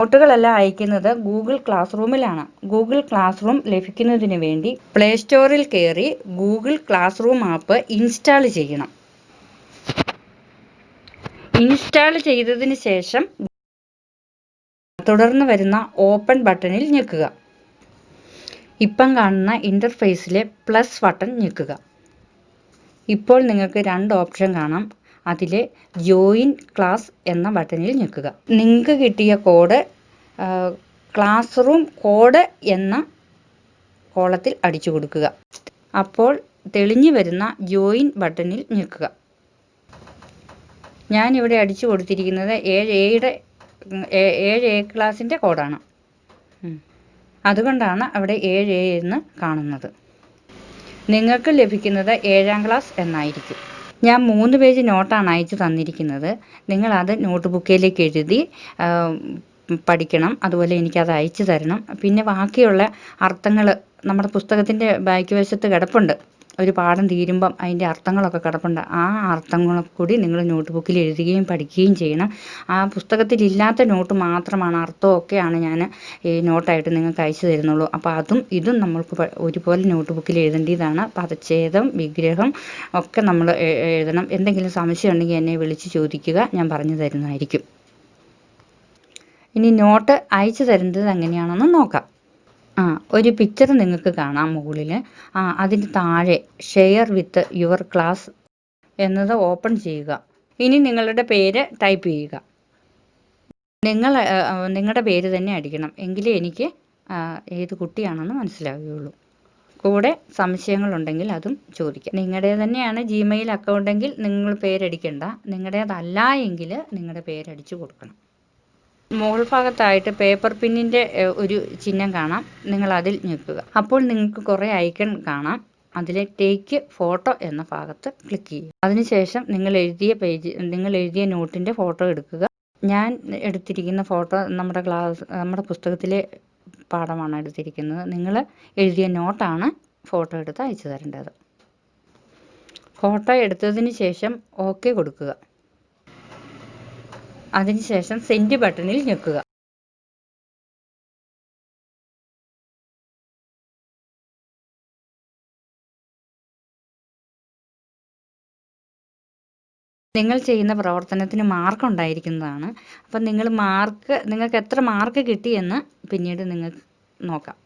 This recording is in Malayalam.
നോട്ടുകളെല്ലാം അയക്കുന്നത് ഗൂഗിൾ ക്ലാസ് റൂമിലാണ്. ഗൂഗിൾ ക്ലാസ് റൂം ലഭിക്കുന്നതിന് വേണ്ടി പ്ലേ സ്റ്റോറിൽ കയറി Google classroom app install ചെയ്യണം. ഇൻസ്റ്റാൾ ചെയ്തതിന് ശേഷം തുടർന്ന് വരുന്ന ഓപ്പൺ ബട്ടണിൽ ഞെക്കുക. ഇപ്പം കാണുന്ന ഇൻ്റർഫേസിലെ പ്ലസ് ബട്ടൺ ഞെക്കുക. ഇപ്പോൾ നിങ്ങൾക്ക് 2 ഓപ്ഷൻ കാണാം. അതിലെ ജോയിൻ ക്ലാസ് എന്ന ബട്ടണിൽ ഞെക്കുക. നിങ്ങൾക്ക് കിട്ടിയ കോഡ് ക്ലാസ് റൂം കോഡ് എന്ന കോളത്തിൽ അടിച്ചു കൊടുക്കുക. അപ്പോൾ തെളിഞ്ഞു വരുന്ന ജോയിൻ ബട്ടണിൽ ഞെക്കുക. ഞാനിവിടെ അടിച്ചു കൊടുത്തിരിക്കുന്നത് 7A ക്ലാസ്സിൻ്റെ കോഡാണ്. അതുകൊണ്ടാണ് അവിടെ 7A എന്ന് കാണുന്നത്. നിങ്ങൾക്ക് ലഭിക്കുന്നത് 7ാം ക്ലാസ് എന്നായിരിക്കും. ഞാൻ 3 പേജ് നോട്ടാണ് അയച്ചു തന്നിരിക്കുന്നത്. നിങ്ങളത് നോട്ട് ബുക്കിലേക്ക് എഴുതി പഠിക്കണം. അതുപോലെ എനിക്കത് അയച്ചു തരണം. പിന്നെ ബാക്കിയുള്ള അർത്ഥങ്ങൾ നമ്മുടെ പുസ്തകത്തിൻ്റെ ബാക്ക് വശത്ത് കിടപ്പുണ്ട്. ഒരു പാഠം തീരുമ്പം അതിൻ്റെ അർത്ഥങ്ങളൊക്കെ കിടപ്പുണ്ട്. ആ അർത്ഥങ്ങളൊക്കെ കൂടി നിങ്ങൾ നോട്ട് ബുക്കിൽ എഴുതുകയും പഠിക്കുകയും ചെയ്യണം. ആ പുസ്തകത്തിലില്ലാത്ത നോട്ട് മാത്രമാണ്, അർത്ഥമൊക്കെയാണ് ഞാൻ ഈ നോട്ടായിട്ട് നിങ്ങൾക്ക് അയച്ചു തരുന്നുള്ളൂ. അപ്പോൾ ഇതും നമ്മൾക്ക് ഒരുപോലെ നോട്ട് ബുക്കിൽ എഴുതേണ്ടതാണ്. പദച്ഛേദം, വിഗ്രഹം ഒക്കെ നമ്മൾ എഴുതണം. എന്തെങ്കിലും സംശയം ഉണ്ടെങ്കിൽ എന്നെ വിളിച്ച് ചോദിക്കുക, ഞാൻ പറഞ്ഞു തരുന്നതായിരിക്കും. ഇനി നോട്ട് അയച്ചു തരുന്നത് എങ്ങനെയാണെന്ന് നോക്കാം. ഒരു പിക്ചർ നിങ്ങൾക്ക് കാണാം മുകളിൽ. അതിന് താഴെ ഷെയർ വിത്ത് യുവർ ക്ലാസ് എന്നത് ഓപ്പൺ ചെയ്യുക. ഇനി നിങ്ങളുടെ പേര് ടൈപ്പ് ചെയ്യുക. നിങ്ങളുടെ പേര് തന്നെ അടിക്കണം. എങ്കിലേ എനിക്ക് ഏത് കുട്ടിയാണെന്ന് മനസ്സിലാവുകയുള്ളൂ. കൂടെ സംശയങ്ങളുണ്ടെങ്കിൽ അതും ചോദിക്കാം. നിങ്ങളുടെ തന്നെയാണ് ജിമെയിൽ അക്കൗണ്ടെങ്കിൽ നിങ്ങൾ പേരടിക്കണ്ട. നിങ്ങളുടേതല്ല എങ്കിൽ നിങ്ങളുടെ പേരടിച്ചു കൊടുക്കണം. മുകൾ ഭാഗത്തായിട്ട് പേപ്പർ പിന്നിൻ്റെ ഒരു ചിഹ്നം കാണാം. നിങ്ങൾ അതിൽ ഞെക്കുക. അപ്പോൾ നിങ്ങൾക്ക് കുറേ ഐക്കൺ കാണാം. അതിലെ ടേക്ക് ഫോട്ടോ എന്ന ഭാഗത്ത് ക്ലിക്ക് ചെയ്യുക. അതിനുശേഷം നിങ്ങൾ എഴുതിയ നോട്ടിൻ്റെ ഫോട്ടോ എടുക്കുക. ഞാൻ എടുത്തിരിക്കുന്ന ഫോട്ടോ നമ്മുടെ പുസ്തകത്തിലെ പാഠമാണ് എടുത്തിരിക്കുന്നത്. നിങ്ങൾ എഴുതിയ നോട്ടാണ് ഫോട്ടോ എടുത്ത് അയച്ചു തരേണ്ടത്. ഫോട്ടോ എടുത്തതിന് ശേഷം ഓക്കെ കൊടുക്കുക. അതിനുശേഷം സെൻഡ് ബട്ടണിൽ ഞെക്കുക. നിങ്ങൾ ചെയ്യുന്ന പ്രവർത്തനത്തിന് മാർക്ക് ഉണ്ടായിരിക്കുന്നതാണ്. അപ്പം നിങ്ങൾക്ക് എത്ര മാർക്ക് കിട്ടിയെന്ന് പിന്നീട് നിങ്ങൾക്ക് നോക്കാം.